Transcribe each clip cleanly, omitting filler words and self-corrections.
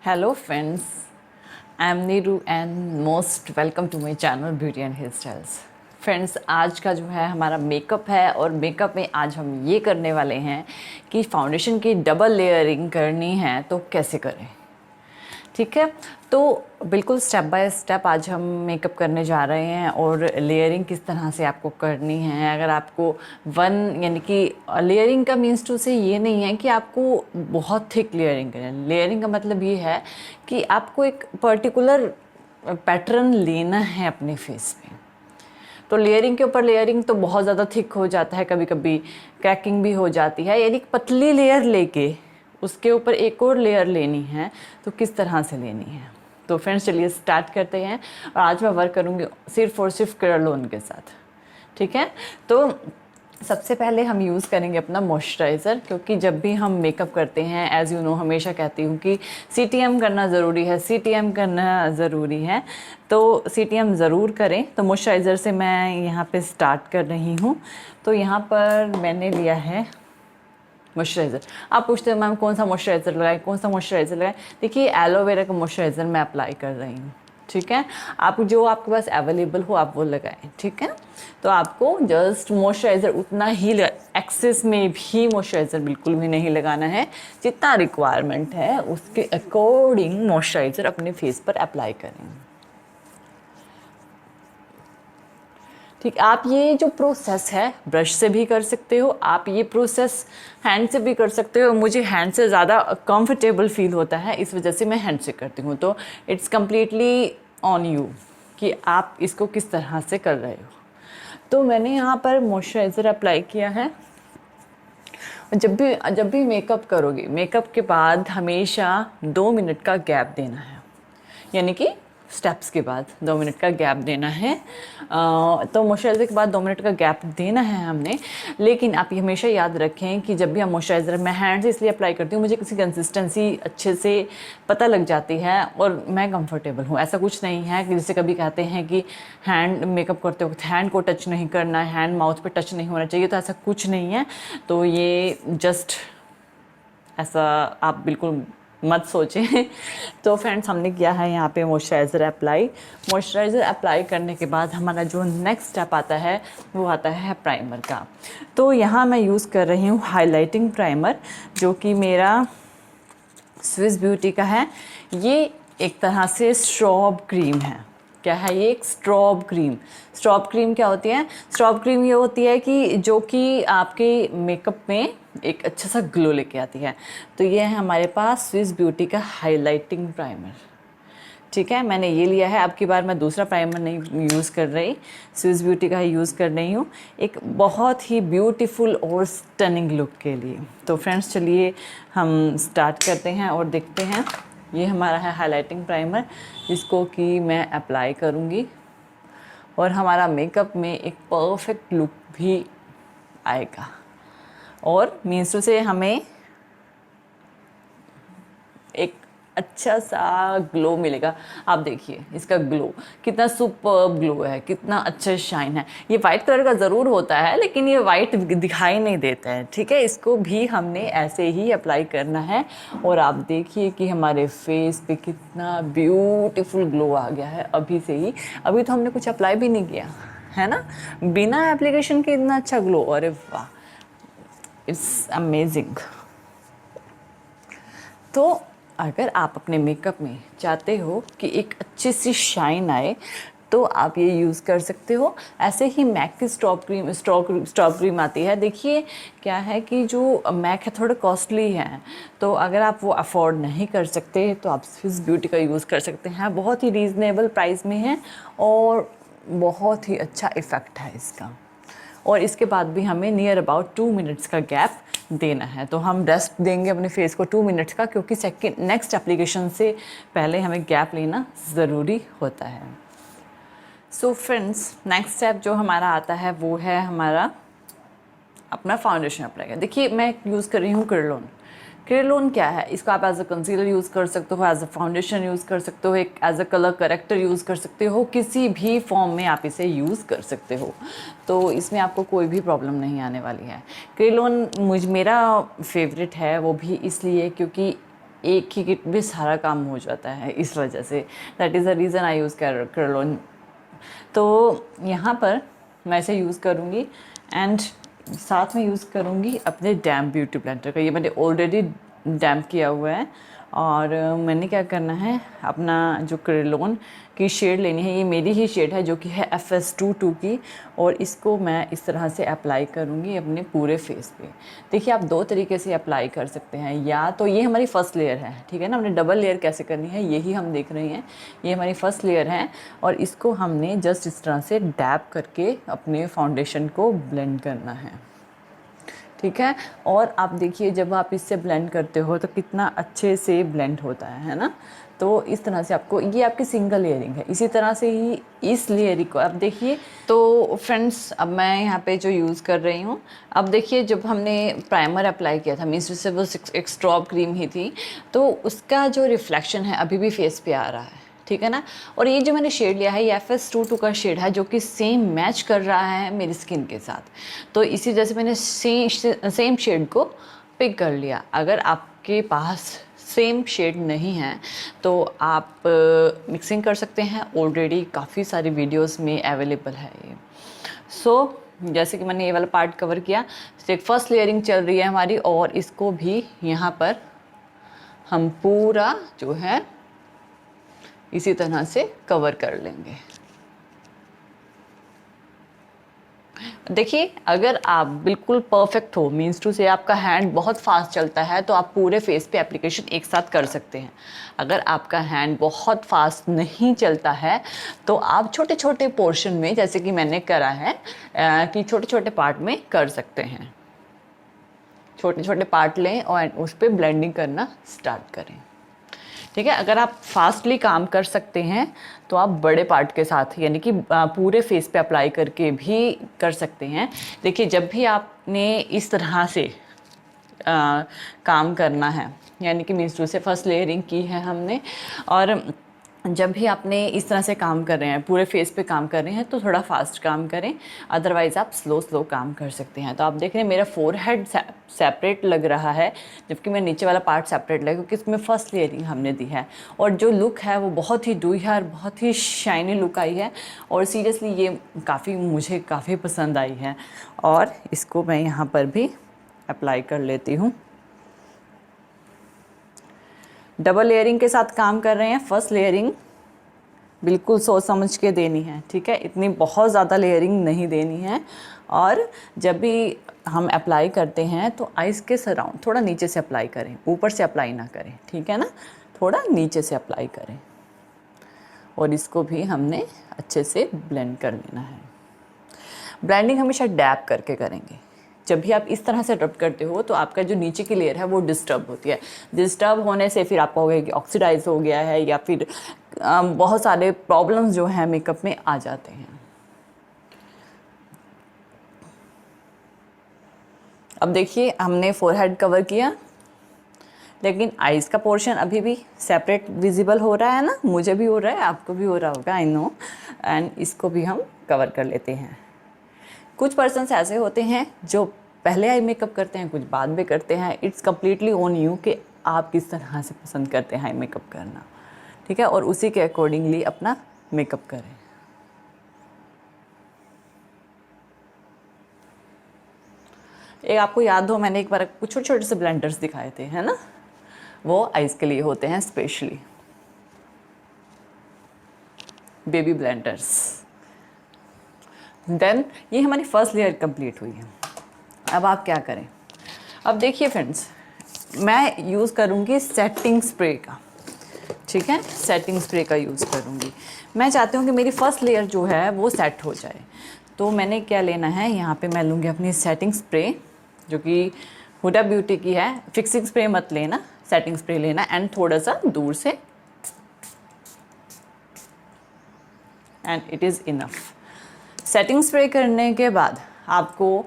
Hello friends, I am Neeru and most welcome to my channel beauty and hair styles. Friends, आज का जो है हमारा मेकअप है और मेकअप में आज हम ये करने वाले हैं कि फाउंडेशन की डबल लेयरिंग करनी है तो कैसे करें। ठीक है, तो बिल्कुल स्टेप बाय स्टेप आज हम मेकअप करने जा रहे हैं और लेयरिंग किस तरह से आपको करनी है। अगर आपको यानी कि लेयरिंग का मीन्स टू से ये नहीं है कि आपको बहुत थिक लेयरिंग करें। लेयरिंग का मतलब ये है कि आपको एक पर्टिकुलर पैटर्न लेना है अपने फेस पे। तो लेयरिंग के ऊपर लेयरिंग तो बहुत ज़्यादा थिक हो जाता है, कभी कभी क्रैकिंग भी हो जाती है। यानी पतली लेयर लेके उसके ऊपर एक और लेयर लेनी है तो किस तरह से लेनी है। तो फ्रेंड्स, चलिए स्टार्ट करते हैं। और आज मैं वर्क करूँगी सिर्फ और सिर्फ क्रेलोन के साथ। ठीक है, तो सबसे पहले हम यूज़ करेंगे अपना मॉइस्चराइज़र, क्योंकि जब भी हम मेकअप करते हैं, एज़ यू नो, हमेशा कहती हूँ कि CTM करना ज़रूरी है, CTM करना ज़रूरी है। तो CTM ज़रूर करें। तो मॉइस्चराइज़र से मैं यहाँ पे स्टार्ट कर रही हूँ। तो यहाँ पर मैंने लिया है मॉइस्चराइज़र। आप पूछते हैं मैम कौन सा मॉइस्चराइज़र लगाएं, कौन सा मॉइस्चराइज़र लगाएं। देखिए, एलोवेरा का मॉइस्चराइज़र मैं अप्लाई कर रही हूँ। ठीक है, आप जो आपके पास अवेलेबल हो आप वो लगाएं। ठीक है, तो आपको जस्ट मॉइस्चराइज़र उतना ही एक्सेस में भी मॉइस्चराइज़र बिल्कुल भी नहीं लगाना है। जितना रिक्वायरमेंट है उसके अकॉर्डिंग मॉइस्चराइज़र अपने फेस पर अप्लाई करें। ठीक, आप ये जो प्रोसेस है ब्रश से भी कर सकते हो, आप ये प्रोसेस हैंड से भी कर सकते हो। मुझे हैंड से ज़्यादा कंफर्टेबल फील होता है, इस वजह से मैं हैंड से करती हूँ। तो इट्स कम्प्लीटली ऑन यू कि आप इसको किस तरह से कर रहे हो। तो मैंने यहाँ पर मॉइस्चराइज़र अप्लाई किया है। जब भी मेकअप करोगे, मेकअप के बाद हमेशा 2 मिनट का गैप देना है। यानी कि स्टेप्स के बाद 2 मिनट का गैप देना है। तो मॉइस्चराइज़र के बाद 2 मिनट का गैप देना है हमने। लेकिन आप ये हमेशा याद रखें कि जब भी हम मॉइस्चराइज़र, मैं हैंड से इसलिए अप्लाई करती हूँ, मुझे किसी कंसिस्टेंसी अच्छे से पता लग जाती है और मैं कंफर्टेबल हूँ। ऐसा कुछ नहीं है कि जैसे कभी कहते हैं कि हैंड मेकअप करते वक्त हैंड को टच नहीं करना है, हैंड माउथ पे टच नहीं होना चाहिए। तो ऐसा कुछ नहीं है। तो ये जस्ट ऐसा आप बिल्कुल मत सोचें। तो फ्रेंड्स, हमने किया है यहाँ पे मॉइस्चराइज़र अप्लाई। मॉइस्चराइज़र अप्लाई करने के बाद हमारा जो नेक्स्ट स्टेप आता है वो आता है प्राइमर का। तो यहाँ मैं यूज़ कर रही हूँ हाइलाइटिंग प्राइमर, जो कि मेरा स्विस ब्यूटी का है। ये एक तरह से स्ट्रॉब क्रीम है। क्या है ये? एक स्ट्रॉब क्रीम। स्ट्रॉब क्रीम क्या होती है? स्ट्रॉब क्रीम ये होती है कि जो कि आपके मेकअप में एक अच्छा सा ग्लो लेके आती है। तो ये है हमारे पास स्विस ब्यूटी का हाइलाइटिंग प्राइमर। ठीक है, मैंने ये लिया है। अब की बार मैं दूसरा प्राइमर नहीं यूज़ कर रही, स्विस ब्यूटी का ही यूज़ कर रही हूँ, एक बहुत ही ब्यूटीफुल और स्टनिंग लुक के लिए। तो फ्रेंड्स, चलिए हम स्टार्ट करते हैं और देखते हैं। ये हमारा है हाइलाइटिंग प्राइमर, जिसको कि मैं अप्लाई करूँगी और हमारा मेकअप में एक परफेक्ट लुक भी आएगा। और मीन्स से हमें एक अच्छा सा ग्लो मिलेगा। आप देखिए इसका ग्लो कितना सुपर्ब ग्लो है, कितना अच्छा शाइन है। ये वाइट कलर का ज़रूर होता है, लेकिन ये वाइट दिखाई नहीं देता है। ठीक है, इसको भी हमने ऐसे ही अप्लाई करना है। और आप देखिए कि हमारे फेस पे कितना ब्यूटीफुल ग्लो आ गया है अभी से ही। अभी तो हमने कुछ अप्लाई भी नहीं किया है ना, बिना एप्लीकेशन के इतना अच्छा ग्लो। अरे वाह, इट्स अमेजिंग। तो अगर आप अपने मेकअप में चाहते हो कि एक अच्छी सी शाइन आए, तो आप ये यूज़ कर सकते हो। ऐसे ही मैक की स्ट्रॉब क्रीम आती है। देखिए क्या है कि जो मैक है थोड़ा कॉस्टली है, तो अगर आप वो अफोर्ड नहीं कर सकते तो आप स्विस ब्यूटी का यूज़ कर सकते हैं। बहुत ही रीज़नेबल प्राइस में है और बहुत ही अच्छा इफ़ेक्ट है इसका। और इसके बाद भी हमें नियर अबाउट 2 मिनट्स का गैप देना है। तो हम रेस्ट देंगे अपने फेस को 2 मिनट्स का, क्योंकि नेक्स्ट एप्लीकेशन से पहले हमें गैप लेना ज़रूरी होता है। सो फ्रेंड्स, नेक्स्ट स्टेप जो हमारा आता है वो है हमारा अपना फाउंडेशन अप्लाई करना। देखिए, मैं यूज़ कर रही हूँ क्रेलोन। क्रेलोन क्या है? इसको आप एज अ कंसीलर यूज़ कर सकते हो, एज अ फाउंडेशन यूज़ कर सकते हो, एक as a colour character use कर सकते हो। किसी भी फॉर्म में आप इसे यूज़ कर सकते हो, तो इसमें आपको कोई भी प्रॉब्लम नहीं आने वाली है। क्रेलोन मेरा फेवरेट है, वो भी इसलिए क्योंकि एक ही किट में सारा काम हो जाता है, इस वजह से that is the reason I use करलोन। तो यहाँ पर मैं इसे यूज़ करूँगी एंड साथ में यूज़ करूँगी अपने डैम्प ब्यूटी ब्लेंडर का। ये मैंने ऑलरेडी डैम्प किया हुआ है और मैंने क्या करना है, अपना जो क्रेलोन की शेड लेनी है, ये मेरी ही शेड है जो कि है FS22 की, और इसको मैं इस तरह से अप्लाई करूँगी अपने पूरे फेस पे। देखिए आप दो तरीके से अप्लाई कर सकते हैं, या तो ये हमारी फर्स्ट लेयर है, ठीक है ना, हमने डबल लेयर कैसे करनी है यही हम देख रहे हैं। ये हमारी फर्स्ट लेयर है और इसको हमने जस्ट इस तरह से डैप करके अपने फाउंडेशन को ब्लेंड करना है, ठीक है। और आप देखिए जब आप इससे ब्लेंड करते हो तो कितना अच्छे से ब्लेंड होता है ना। तो इस तरह से आपको, ये आपकी सिंगल लेयरिंग है, इसी तरह से ही इस लेयरिंग को आप देखिए। तो फ्रेंड्स अब मैं यहाँ पे जो यूज़ कर रही हूँ, अब देखिए जब हमने प्राइमर अप्लाई किया था, मीन्स से वो एक स्ट्रॉब क्रीम ही थी, तो उसका जो रिफ्लेक्शन है अभी भी फेस पे आ रहा है, ठीक है ना। और ये जो मैंने शेड लिया है ये FS22 का शेड है जो कि सेम मैच कर रहा है मेरी स्किन के साथ। तो इसी वजह से मैंने सेम शेड को पिक कर लिया। अगर आपके पास सेम शेड नहीं है तो आप मिक्सिंग कर सकते हैं, ऑलरेडी काफ़ी सारी वीडियोस में अवेलेबल है ये। सो जैसे कि मैंने ये वाला पार्ट कवर किया, एक फर्स्ट लेयरिंग चल रही है हमारी, और इसको भी यहाँ पर हम पूरा जो है इसी तरह से कवर कर लेंगे। देखिए अगर आप बिल्कुल परफेक्ट हो, मीन्स टू से आपका हैंड बहुत फास्ट चलता है, तो आप पूरे फेस पे एप्लीकेशन एक साथ कर सकते हैं। अगर आपका हैंड बहुत फास्ट नहीं चलता है तो आप छोटे छोटे पोर्शन में, जैसे कि मैंने करा है कि छोटे छोटे पार्ट में कर सकते हैं। छोटे छोटे पार्ट लें और उस पर ब्लेंडिंग करना स्टार्ट करें, ठीक है। अगर आप फास्टली काम कर सकते हैं तो आप बड़े पार्ट के साथ, यानी कि पूरे फेस पे अप्लाई करके भी कर सकते हैं। देखिए जब भी आपने इस तरह से काम करना है, यानी कि मीन्स टू से फर्स्ट लेयरिंग की है हमने, और जब भी आपने इस तरह से काम कर रहे हैं, पूरे फेस पे काम कर रहे हैं, तो थोड़ा फास्ट काम करें, अदरवाइज़ आप स्लो काम कर सकते हैं। तो आप देख रहे हैं मेरा फोरहेड सेपरेट लग रहा है, जबकि मेरा नीचे वाला पार्ट सेपरेट लगा, क्योंकि इसमें फर्स्ट लेयरिंग हमने दी है। और जो लुक है वो बहुत ही डूहिया और बहुत ही शाइनी लुक आई है, और सीरियसली ये मुझे काफ़ी पसंद आई है। और इसको मैं यहाँ पर भी अप्लाई कर लेती हूँ। डबल लेयरिंग के साथ काम कर रहे हैं, फर्स्ट लेयरिंग बिल्कुल सोच समझ के देनी है, ठीक है, इतनी बहुत ज़्यादा लेयरिंग नहीं देनी है। और जब भी हम अप्लाई करते हैं तो आइज़ के सराउंड थोड़ा नीचे से अप्लाई करें, ऊपर से अप्लाई ना करें, ठीक है ना, थोड़ा नीचे से अप्लाई करें। और इसको भी हमने अच्छे से ब्लेंड कर लेना है। ब्लेंडिंग हमेशा डैप करके करेंगे। जब भी आप इस तरह से रब करते हो तो आपका जो नीचे की लेयर है वो डिस्टर्ब होती है। डिस्टर्ब होने से फिर आपको होगा कि ऑक्सीडाइज हो गया है, या फिर बहुत सारे प्रॉब्लम्स जो हैं मेकअप में आ जाते हैं। अब देखिए हमने फोरहेड कवर किया, लेकिन आईज़ का पोर्शन अभी भी सेपरेट विजिबल हो रहा है ना, मुझे भी हो रहा है, आपको भी हो रहा होगा, आई नो। एंड इसको भी हम कवर कर लेते हैं। कुछ पर्सन्स ऐसे होते हैं जो पहले आई मेकअप करते हैं, कुछ बाद में करते हैं। इट्स कम्प्लीटली ऑन यू कि आप किस तरह से पसंद करते हैं आई मेकअप करना, ठीक है, और उसी के अकॉर्डिंगली अपना मेकअप करें। एक आपको याद हो, मैंने एक बार कुछ छोटे छोटे से ब्लेंडर्स दिखाए थे, है ना, वो आइज़ के लिए होते हैं स्पेशली, बेबी ब्लेंडर्स। देन ये हमारी फर्स्ट लेयर कंप्लीट हुई है। अब आप क्या करें, अब देखिए फ्रेंड्स, मैं यूज़ करूँगी सेटिंग स्प्रे का, ठीक है, सेटिंग स्प्रे का यूज़ करूँगी। मैं चाहती हूँ कि मेरी फर्स्ट लेयर जो है वो सेट हो जाए। तो मैंने क्या लेना है, यहाँ पे मैं लूँगी अपनी सेटिंग स्प्रे, जो कि हुडा ब्यूटी की है। फिक्सिंग स्प्रे मत लेना, सेटिंग स्प्रे लेना, एंड थोड़ा सा दूर से, and it is enough. Setting spray करने के बाद आपको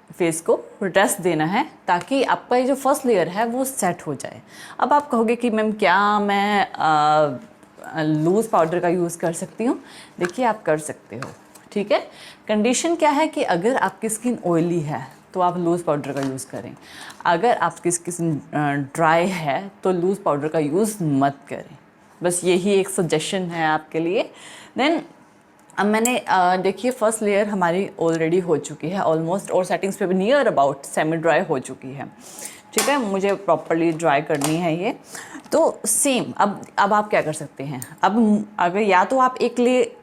फेस को रेस्ट देना है, ताकि आपका ये जो फर्स्ट लेयर है वो सेट हो जाए। अब आप कहोगे कि मैम क्या मैं लूज़ पाउडर का यूज़ कर सकती हूँ? देखिए आप कर सकते हो, ठीक है। कंडीशन क्या है कि अगर आपकी स्किन ऑयली है तो आप लूज़ पाउडर का यूज़ करें। अगर आपकी स्किन ड्राई है तो लूज़ पाउडर का यूज़ मत करें। बस यही एक सजेशन है आपके लिए। देन अब मैंने देखिए फर्स्ट लेयर हमारी ऑलरेडी हो चुकी है ऑलमोस्ट, और सेटिंग्स पे भी नियर अबाउट सेमी ड्राई हो चुकी है। ठीक है, मुझे प्रॉपरली ड्राई करनी है ये। तो सेम अब आप क्या कर सकते हैं, अब अगर या तो आप एक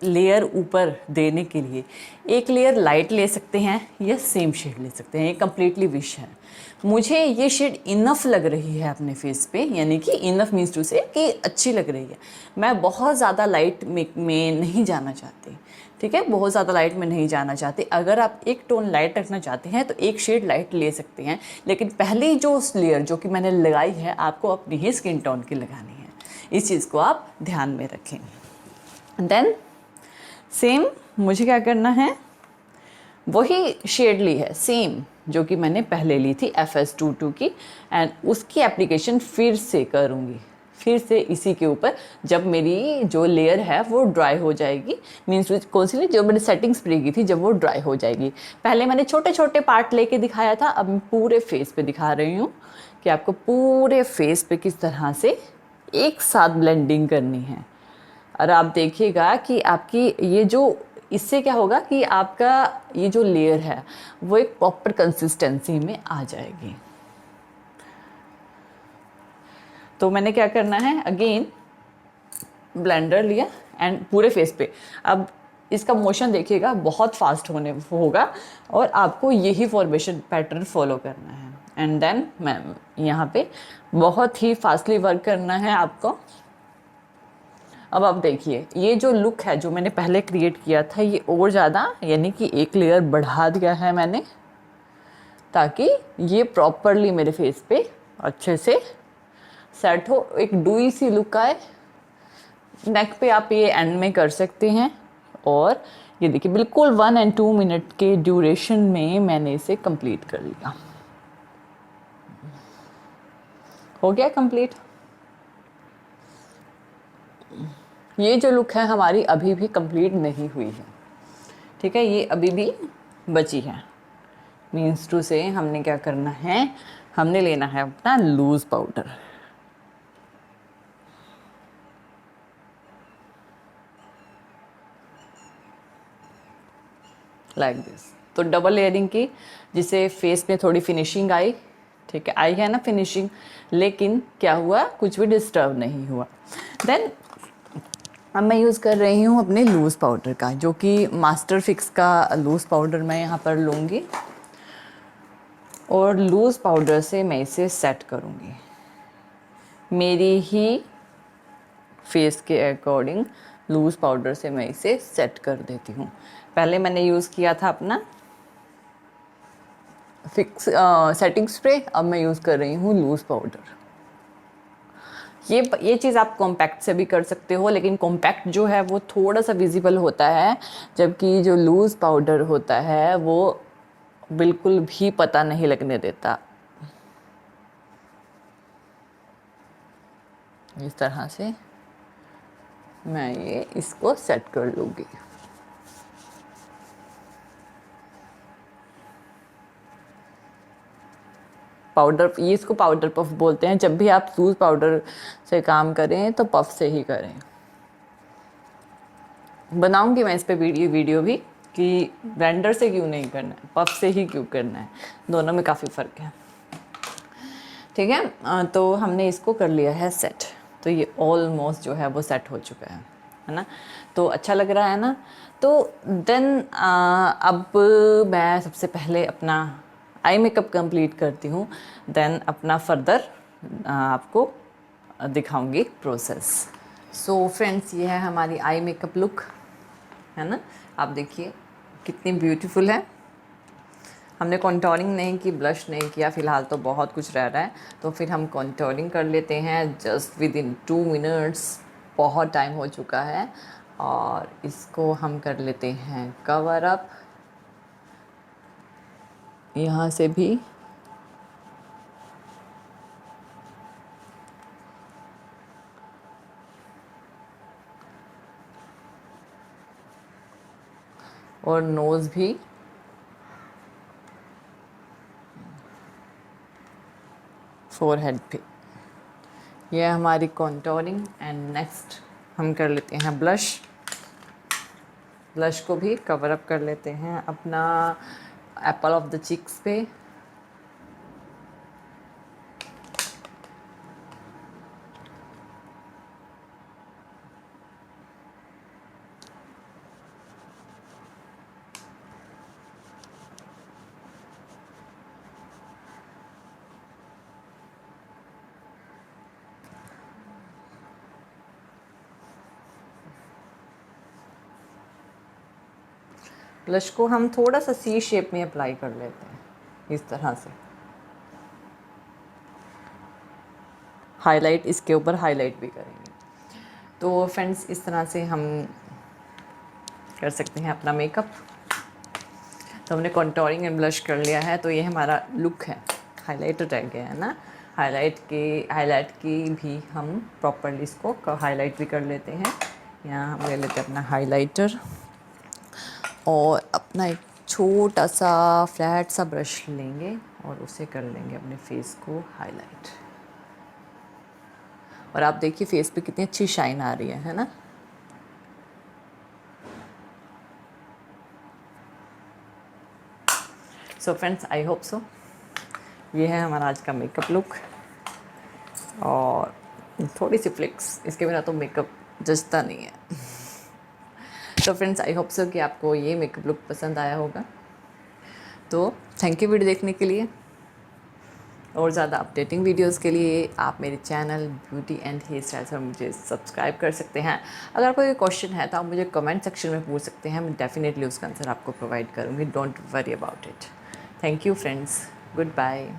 लेयर ऊपर देने के लिए एक लेयर लाइट ले सकते हैं या सेम शेड ले सकते हैं, ये कम्प्लीटली विश है। मुझे ये शेड इनफ लग रही है अपने फेस पे, यानी कि इनफ मीन्स टू से कि अच्छी लग रही है। मैं बहुत ज़्यादा लाइट में नहीं जाना चाहती, ठीक है, बहुत ज़्यादा लाइट में नहीं जाना चाहती। अगर आप एक टोन लाइट रखना चाहते हैं तो एक शेड लाइट ले सकते हैं, लेकिन पहली जो लेयर जो कि मैंने लगाई है आपको अपनी ही स्किन टोन की लगानी है। इस चीज़ को आप ध्यान में रखें। देन सेम मुझे क्या करना है, वही शेड ली है सेम जो कि मैंने पहले ली थी FS22 की, एंड उसकी एप्लीकेशन फिर से करूँगी, फिर से इसी के ऊपर, जब मेरी जो लेयर है वो ड्राई हो जाएगी। मीन्स कौन सी जो मैंने सेटिंग स्प्रे की थी जब वो ड्राई हो जाएगी। पहले मैंने छोटे छोटे पार्ट लेके दिखाया था, अब मैं पूरे फेस पे दिखा रही हूँ कि आपको पूरे फेस पे किस तरह से एक साथ ब्लेंडिंग करनी है। और आप देखिएगा कि आपकी ये जो, इससे क्या होगा कि आपका ये जो लेयर है वो एक प्रॉपर कंसिस्टेंसी में आ जाएगी। तो मैंने क्या करना है, अगेन ब्लेंडर लिया एंड पूरे फेस पे, अब इसका मोशन देखिएगा बहुत फास्ट होगा और आपको यही फॉर्मेशन पैटर्न फॉलो करना है। एंड देन मैम यहाँ पे बहुत ही फास्टली वर्क करना है आपको। अब आप देखिए ये जो लुक है जो मैंने पहले क्रिएट किया था ये और ज़्यादा, यानी कि एक लेयर बढ़ा दिया है मैंने, ताकि ये प्रॉपरली मेरे फेस पे अच्छे से सेट हो, एक डुई सी लुक आए। नेक पे आप ये एंड में कर सकते हैं। और ये देखिए बिल्कुल 1 और 2 मिनट के ड्यूरेशन में मैंने इसे कंप्लीट कर लिया। हो गया कंप्लीट। ये जो लुक है हमारी अभी भी कंप्लीट नहीं हुई है, ठीक है, ये अभी भी बची है। मीन्स टू से हमने क्या करना है, हमने लेना है अपना लूज पाउडर। Like this. तो डबल लेयरिंग की, जिसे फेस में थोड़ी फिनिशिंग आई, ठीक है, आई है ना फिनिशिंग, लेकिन क्या हुआ, कुछ भी डिस्टर्ब नहीं हुआ। देन अब मैं यूज़ कर रही हूँ अपने लूज़ पाउडर का, जो कि मास्टर फिक्स का लूज़ पाउडर मैं यहाँ पर लूँगी और लूज़ पाउडर से मैं इसे सेट करूँगी मेरी ही फेस के अकॉर्डिंग। लूज़ पाउडर से मैं इसे सेट कर देती हूँ। पहले मैंने यूज़ किया था अपना फिक्स सेटिंग स्प्रे, अब मैं यूज़ कर रही हूँ लूज़ पाउडर। ये चीज़ आप कॉम्पैक्ट से भी कर सकते हो, लेकिन कॉम्पैक्ट जो है वो थोड़ा सा विजिबल होता है, जबकि जो लूज़ पाउडर होता है वो बिल्कुल भी पता नहीं लगने देता। इस तरह से मैं ये इसको सेट कर लूँगी। पाउडर, ये इसको पाउडर पफ बोलते हैं। जब भी आप लूज पाउडर से काम करें तो पफ से ही करें। बनाऊंगी मैं इस पे वीडियो भी कि ब्लेंडर से क्यों नहीं करना है, पफ से ही क्यों करना है, दोनों में काफ़ी फ़र्क है। ठीक है, तो हमने इसको कर लिया है सेट। तो ये ऑलमोस्ट जो है वो सेट हो चुका है ना, तो अच्छा लग रहा है ना। तो देन अब मैं सबसे पहले अपना आई मेकअप कंप्लीट करती हूँ, देन अपना फर्दर आपको दिखाऊंगी प्रोसेस। सो फ्रेंड्स, ये है हमारी आई मेकअप लुक, है ना। आप देखिए कितनी ब्यूटीफुल है। हमने कॉन्टोरिंग नहीं की, ब्लश नहीं किया, फ़िलहाल तो बहुत कुछ रह रहा है, तो फिर हम कॉन्टोरिंग कर लेते हैं जस्ट विद इन 2 मिनट्स। बहुत टाइम हो चुका है और इसको हम कर लेते हैं कवर अप यहाँ से भी। और नोज़ भी फोरहेड पे। ये है हमारी कॉन्टोरिंग एंड नेक्स्ट हम कर लेते हैं ब्लश। ब्लश को भी कवर अप कर लेते हैं अपना एप्पल ऑफ द चिक्स पे। ब्लश को हम थोड़ा सा सी शेप में अप्लाई कर लेते हैं इस तरह से। हाईलाइट इसके ऊपर हाईलाइट भी करेंगे। तो फ्रेंड्स इस तरह से हम कर सकते हैं अपना मेकअप। तो हमने कॉन्टोरिंग एंड ब्लश कर लिया है, तो ये हमारा लुक है। हाईलाइटर रह गया है ना, हाईलाइट की भी हम प्रॉपरली इसको हाईलाइट भी कर लेते हैं। यहाँ हम ले लेते हैं अपना हाईलाइटर और अपना एक छोटा सा फ्लैट सा ब्रश लेंगे और उसे कर लेंगे अपने फेस को हाईलाइट। और आप देखिए फेस पे कितनी अच्छी शाइन आ रही है ना। So friends I hope so ये है हमारा आज का मेकअप लुक। और थोड़ी सी फ्लिक्स, इसके बिना तो मेकअप जचता नहीं है। तो फ्रेंड्स आई होप सो कि आपको ये मेकअप लुक पसंद आया होगा। तो थैंक यू वीडियो देखने के लिए। और ज़्यादा अपडेटिंग वीडियोस के लिए आप मेरे channel beauty and hair styles पर मुझे सब्सक्राइब कर सकते हैं। अगर कोई क्वेश्चन है तो आप मुझे कमेंट सेक्शन में पूछ सकते हैं, मैं डेफिनेटली उसका आंसर आपको प्रोवाइड करूँगी। Don't worry about it. Thank you friends, good bye.